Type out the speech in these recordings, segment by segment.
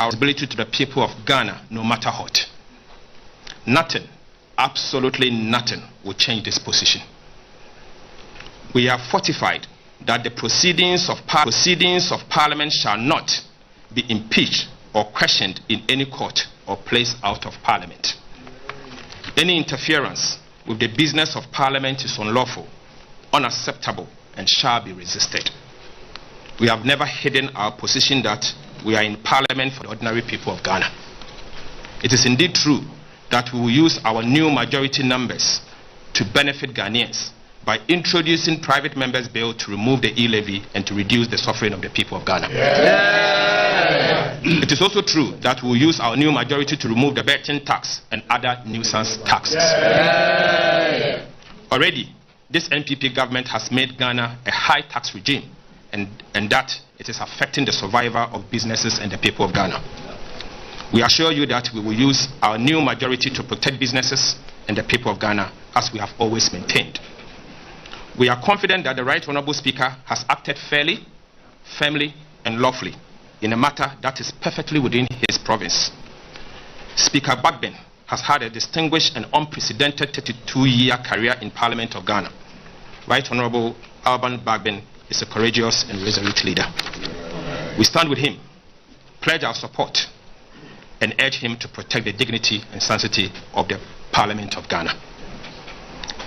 our ability to the people of Ghana no matter what. Nothing, absolutely nothing will change this position. We are fortified that the proceedings of Parliament shall not be impeached or questioned in any court or placed out of Parliament. Any interference with the business of Parliament is unlawful, unacceptable, and shall be resisted. We have never hidden our position that we are in Parliament for the ordinary people of Ghana. It is indeed true that we will use our new majority numbers to benefit Ghanaians by introducing private members' bill to remove the e-levy and to reduce the suffering of the people of Ghana. Yeah. It is also true that we will use our new majority to remove the betting tax and other nuisance taxes. Yeah. Already, this NPP government has made Ghana a high tax regime, and that it is affecting the survival of businesses and the people of Ghana. We assure you that we will use our new majority to protect businesses and the people of Ghana, as we have always maintained. We are confident that the Right Honourable Speaker has acted fairly, firmly, and lawfully in a matter that is perfectly within his province. Speaker Bagben has had a distinguished and unprecedented 32-year career in Parliament of Ghana. Right Honourable Alban Bagben is a courageous and resolute leader. We stand with him, pledge our support, and urge him to protect the dignity and sanctity of the Parliament of Ghana.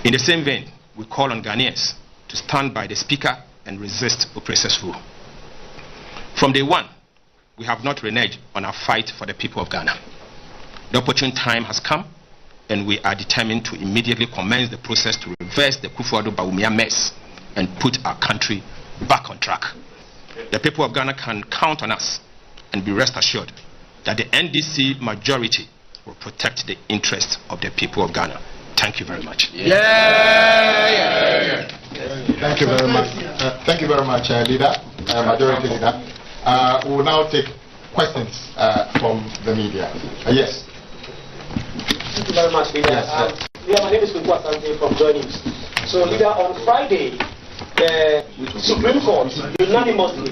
In the same vein, we call on Ghanaians to stand by the Speaker and resist oppressors' rule. From day one, we have not reneged on our fight for the people of Ghana. The opportune time has come, and we are determined to immediately commence the process to reverse the Kufuor-Bawumia mess and put our country back on track. The people of Ghana can count on us and be rest assured that the NDC majority will protect the interests of the people of Ghana. Thank you very much. Thank you very much. Thank you very much, Leader, Majority Leader. We will now take questions from the media. Yes. Thank you very much, Leader. Yes, yeah, my name is Kuku Asante from Joy News. So, Leader, on Friday, the Supreme Court unanimously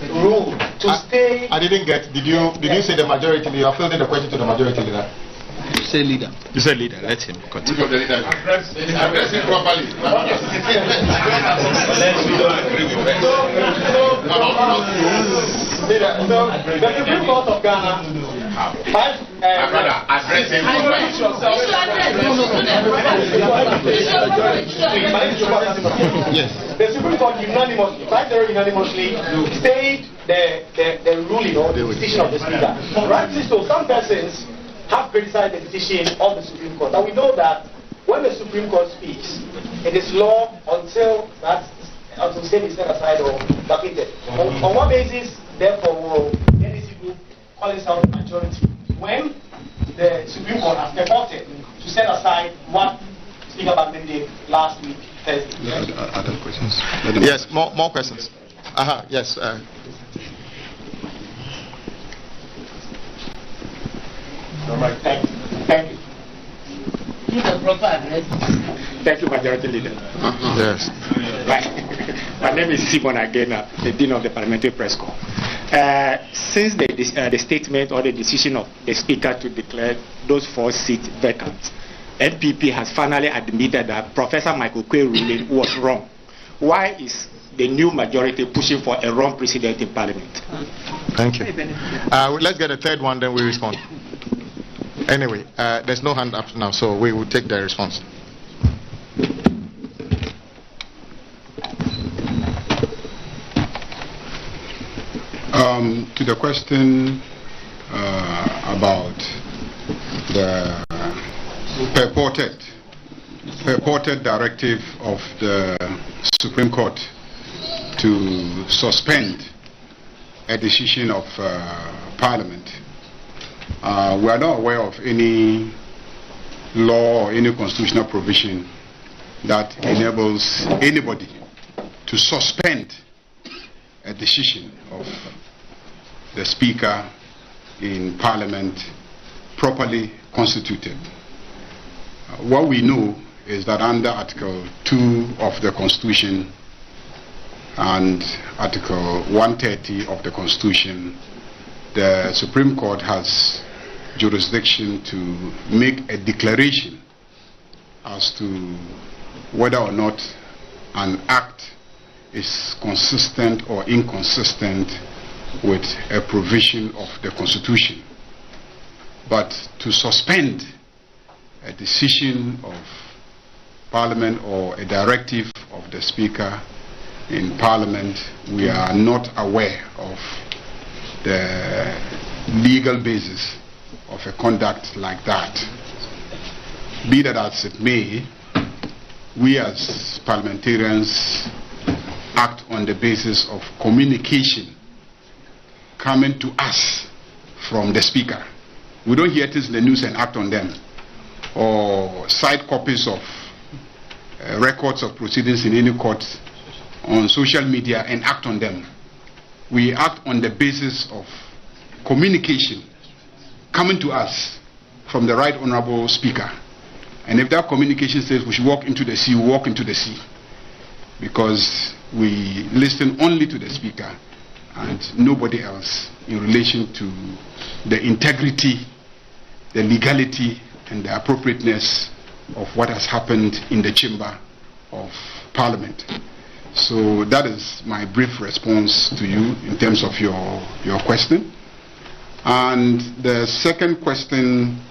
ruled to stay. I didn't get. Did you say the majority leader? You fielding the question to the majority leader. You say leader. You say leader. Let him continue. Address it properly. The Supreme Court of Ghana. Yes. The Supreme Court unanimously stayed the ruling or the decision of the Speaker. Rightly so, some persons have criticized the decision of the Supreme Court. And we know that when the Supreme Court speaks, it is law until same is set aside or vacated. On what basis, therefore, will the NDC group call itself majority when the Supreme Court has purported to set aside what Speaker Bagben did last week, Thursday? Other questions? Yes, more questions. Yes. Thank you. Thank you, Majority Leader. Yes. My name is Simon Agena, the Dean of the Parliamentary Press Corps. Since the statement or the decision of the Speaker to declare those 4 seats vacant, NPP has finally admitted that Professor Michael Quay's ruling was wrong. Why is the new majority pushing for a wrong precedent in Parliament? Thank you. Let's get a third one, then we respond. Anyway, there's no hand up now, so we will take the response. To the question about the purported directive of the Supreme Court to suspend a decision of Parliament, we are not aware of any law or any constitutional provision that enables anybody to suspend a decision of the Speaker in Parliament properly constituted. What we know is that under Article 2 of the Constitution, and Article 130 of the Constitution, the Supreme Court has jurisdiction to make a declaration as to whether or not an act is consistent or inconsistent with a provision of the Constitution. But to suspend a decision of Parliament or a directive of the Speaker in Parliament, we are not aware of the legal basis of a conduct like that. Be that as it may, we as parliamentarians act on the basis of communication coming to us from the Speaker. We don't hear things in the news and act on them, or cite copies of records of proceedings in any court on social media and act on them. We act on the basis of communication coming to us from the Right Honorable Speaker. And if that communication says we should walk into the sea, we walk into the sea. Because we listen only to the Speaker and nobody else in relation to the integrity, the legality, and the appropriateness of what has happened in the chamber of Parliament. So that is my brief response to you in terms of your question. And the second question,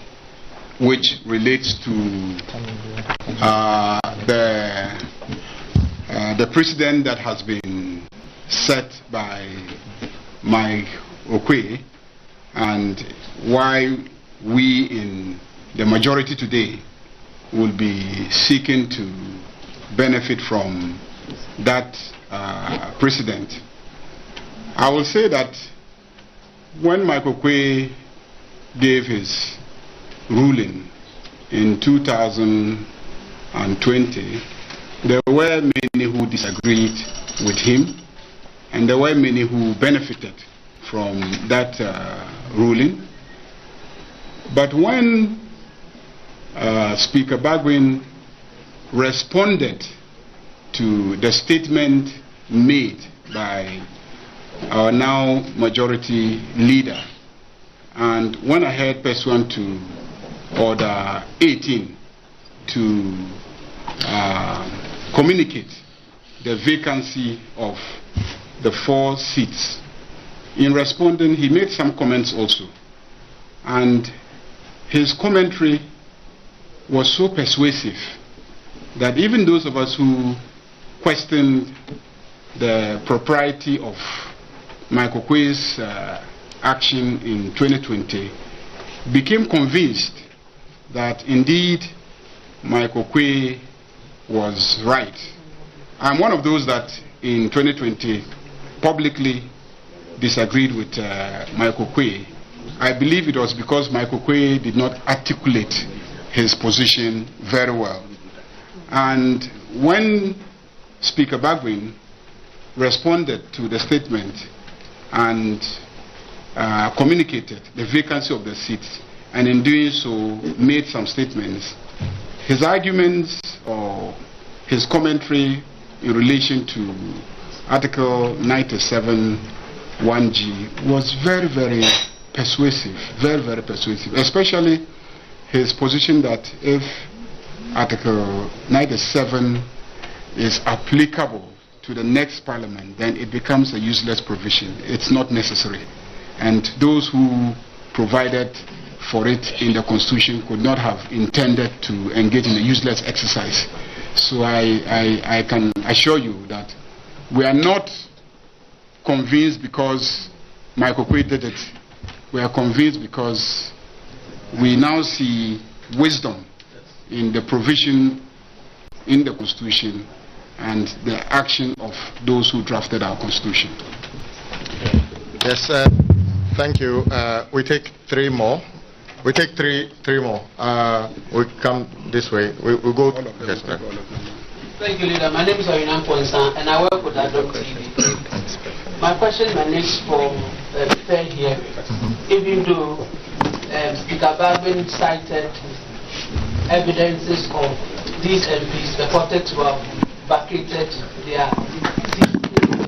which relates to the precedent that has been set by Mike Okwe, and why we in the majority today will be seeking to benefit from that precedent. I will say that when Mike Okwe gave his ruling in 2020, there were many who disagreed with him, and there were many who benefited from that ruling. But when Speaker Bagwin responded to the statement made by our now majority leader and went ahead pursuant to Order 18 to communicate the vacancy of the 4 seats. In responding, he made some comments also, and his commentary was so persuasive that even those of us who questioned the propriety of Mike Okwe's action in 2020 became convinced that indeed Mike Okwe was right. I'm one of those that in 2020 publicly disagreed with Mike Okwe. I believe it was because Mike Okwe did not articulate his position very well. And when Speaker Bagwin responded to the statement and communicated the vacancy of the seats, and in doing so made some statements, his arguments or his commentary in relation to Article 97 1G was very, very persuasive, very, very persuasive, especially his position that if Article 97 is applicable to the next Parliament, then it becomes a useless provision. It's not necessary. And those who provided for it in the Constitution could not have intended to engage in a useless exercise. So I can assure you that we are not convinced because Mike Okwe did it. We are convinced because we now see wisdom in the provision in the Constitution and the action of those who drafted our Constitution. Yes, thank you. We take 3 more. We take three more. We come this way. We go. Yes, thank you, Leader. My name is Arinan Ponsan, and I work with Adult TV. My question emanates from fair hearing, even though Speaker Bagwin cited evidences of these MPs purported to have vacated their seats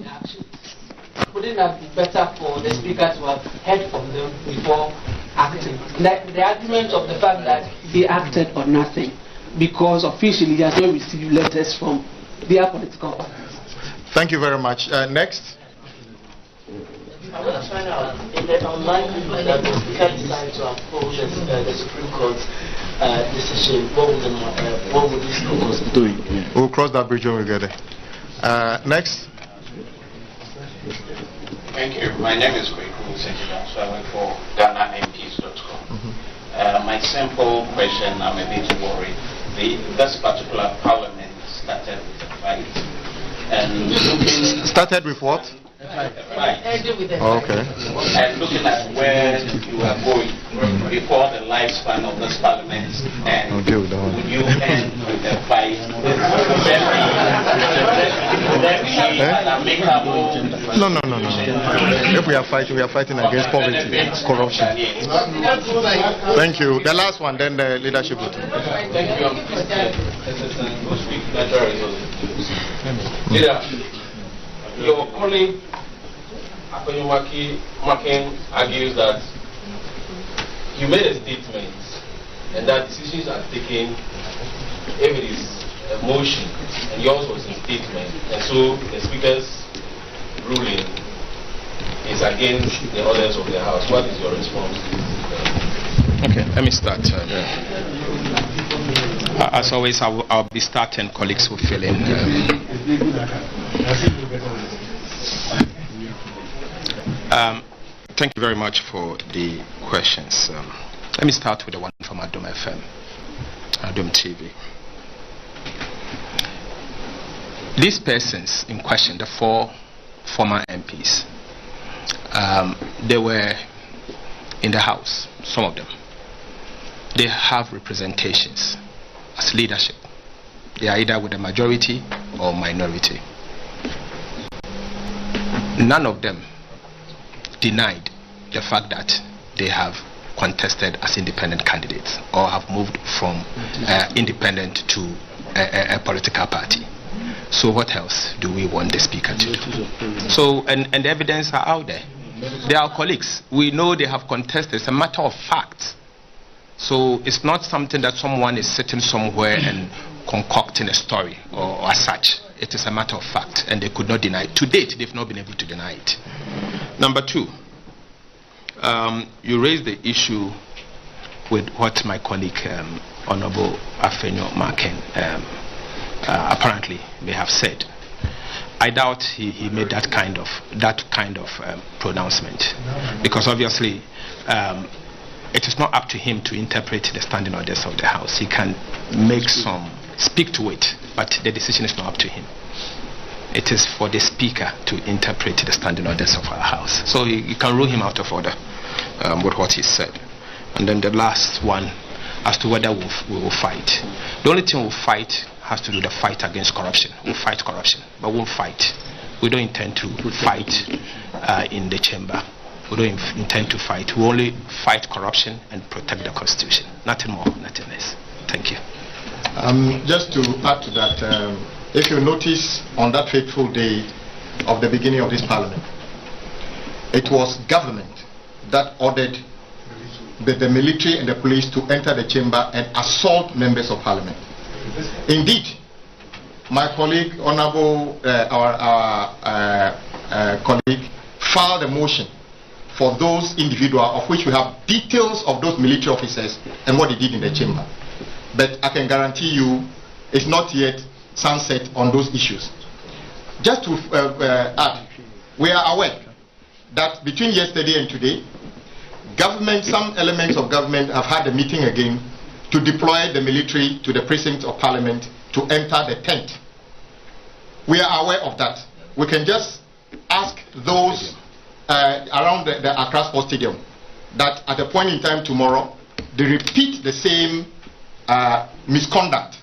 wouldn't it be better for the speaker to have heard from them before acting? The argument of the fact that they acted on nothing because officially they have not received letters from their political parties. Thank you very much. Next. I want to find out if there's unlikelihood that the speaker decides to uphold the Supreme Court's decision. What would this caucus be doing? We'll cross that bridge when we get there. Next. Thank you. My name is Kweku Sekida, so I work for GhanaMPs.com. My simple question, I'm a bit worried. This particular parliament started with a fight. And Started with what? Okay. And looking at where you are going before the lifespan of this parliament, and would you end with a fight? No. If we are fighting against poverty, corruption. Thank you. The last one, then the leadership will take. Thank you. Leader, your colleague Makin argues that you made a statement and that decisions are taken if it is a motion, and yours was a statement, and so the speaker's ruling is against the orders of the House. What is your response? Okay, let me start. As always, I'll be starting. Colleagues will fill in. Thank you very much for the questions. Let me start with the one from Adom FM, Adom TV. These persons in question, the 4 former MPs, they were in the House, some of them. They have representations as leadership. They are either with the majority or minority. None of them denied the fact that they have contested as independent candidates or have moved from independent to a political party. So what else do we want the speaker to do? So, and the evidence are out there. They are colleagues. We know they have contested. It's a matter of fact. So it's not something that someone is sitting somewhere and concocting a story or as such. It is a matter of fact, and they could not deny it. To date, they've not been able to deny it. Number 2, you raised the issue with what my colleague, Honorable Afenyo Maken, apparently may have said. I doubt he made that kind of pronouncement, because obviously it is not up to him to interpret the standing orders of the House. He can speak to it, but the decision is not up to him. It is for the speaker to interpret the standing orders of our House. So you can rule him out of order with what he said. And then the last one, as to whether we will fight. The only thing we'll fight has to do with the fight against corruption. We'll fight corruption, but we won't fight. We don't intend to fight in the chamber. We don't intend to fight. We only fight corruption and protect the Constitution. Nothing more, nothing less. Thank you. Just to add to that, if you notice on that fateful day of the beginning of this parliament, it was government that ordered the military and the police to enter the chamber and assault members of parliament. Indeed, my colleague, Honorable, our colleague, filed a motion for those individuals, of which we have details of those military officers and what they did in the chamber. But I can guarantee you it's not yet sunset on those issues. Just to add, we are aware that between yesterday and today, some elements of government have had a meeting again to deploy the military to the precincts of parliament to enter the tent. We are aware of that. We can just ask those around the Accra Sports Stadium that at a point in time tomorrow, they repeat the same misconduct.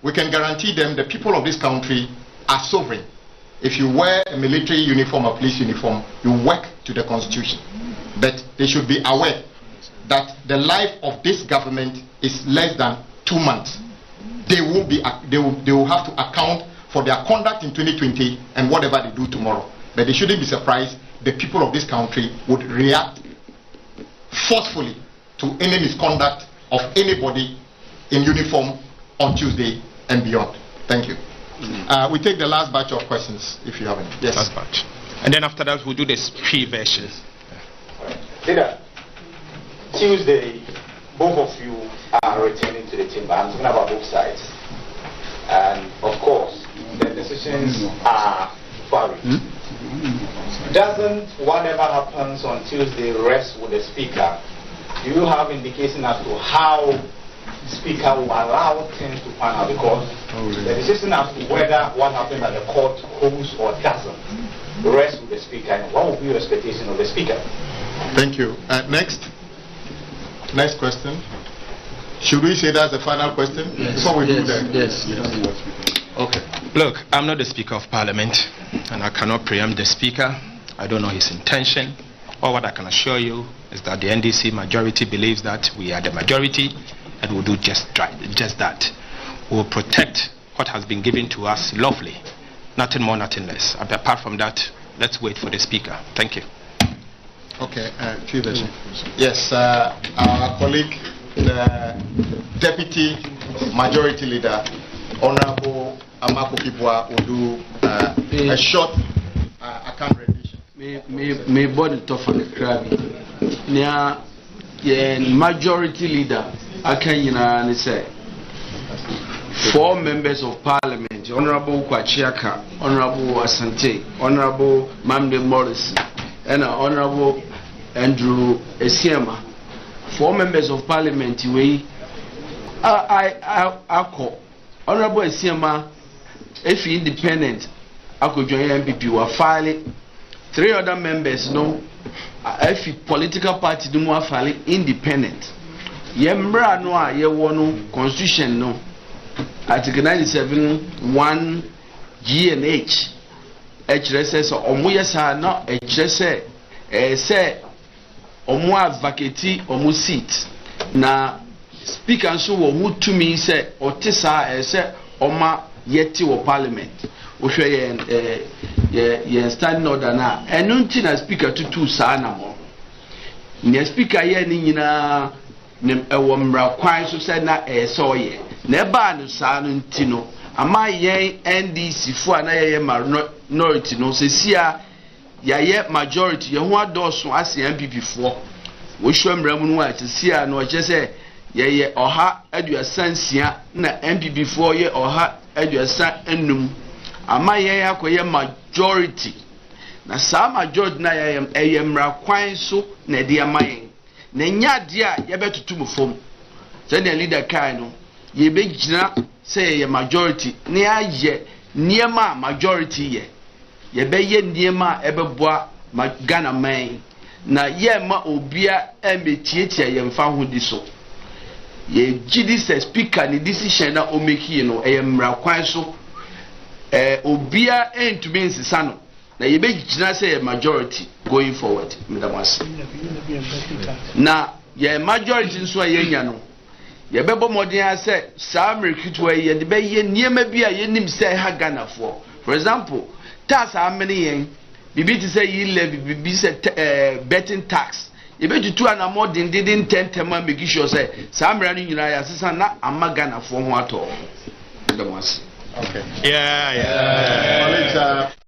We can guarantee them the people of this country are sovereign. If you wear a military uniform or police uniform, you work to the Constitution. But they should be aware that the life of this government is less than 2 months. They will have to account for their conduct in 2020 and whatever they do tomorrow. But they shouldn't be surprised the people of this country would react forcefully to any misconduct of anybody in uniform on Tuesday and beyond. Thank you. We take the last batch of questions, if you have any. Yes. Last batch. And then after that, we'll do the three versions. Leader, Tuesday, both of you are returning to the chamber. I'm talking about both sides. And of course, the decisions are varied. Doesn't whatever happens on Tuesday rest with the Speaker? Do you have indication as to how the Speaker will allow things to pan out? Because the decision as to whether what happened at the court holds or doesn't rest with the Speaker. And what will be your expectation of the Speaker? Thank you. Next question. Should we say that's the final question? Yes. Before we do that. Yes. Okay. Look, I'm not the Speaker of Parliament, and I cannot preempt the Speaker. I don't know his intention. All what I can assure you is that the NDC majority believes that we are the majority, and we'll do just that. We'll protect what has been given to us lawfully. Nothing more, nothing less. Apart from that, let's wait for the Speaker. Thank you. Okay, yes, our colleague, the Deputy Majority Leader, Honorable Amako Kibwa, will do a short account rendition. Me body tough on the crab. Now, Majority Leader, I can say 4 members of Parliament, Honorable Kwachiaka, Honorable Asante, Honorable Mamde Morris, and Honorable Andrew Esiema. 4 members of Parliament, I call Honorable Esiema, if he independent, I could join MPP, were filing. 3 other members, no, if he political party do more filing independent. Yemra no, ye wonu constitution no. Article 97 1 G and H. HRSS omo yesa no HRSS say omo advocate omo seat na speaker nso wo hu tumi say otisa say oma yeti wo parliament wo hwe ye standing order na enu nti na speaker tutu saa na mo ne speaker ye ni nyina ne ewo mra kwan so say na so ye na eba no saa no nti no ama yen NDC fu ana ye minority no se sia ya ye majority ye ho adoso ase MPP fu wo hwemra mu no a se sia no che se ye oha aduasansia na MPP fu ye oha aduasa enum ama yen akoye majority na saa majority na ye mra kwan so na de ama yen na nya de a ye betutu mu fom se na leader kai no ye be gina say ye majority ne aye niema majority ye be ye niema ebeboa Ghana man na ye ma obia emetiatia ye mfa ho di so ye gidi se speaker ni decision na o make no e mra kwan so obia entumi nsisa no na ye be gina say ye majority going forward mdamas na ye majority nso ye nya no ye bebo modern say sa amerikitwa ye de be ye niema bia ye nim say ha Ghana for example tax how many yen bibi to say ye levy bibi say betting tax ye be tutu ana more didn't 10 tema make sure say sa amera no nyina ya sesa na ama Ghana for ho ato. Okay. Yeah.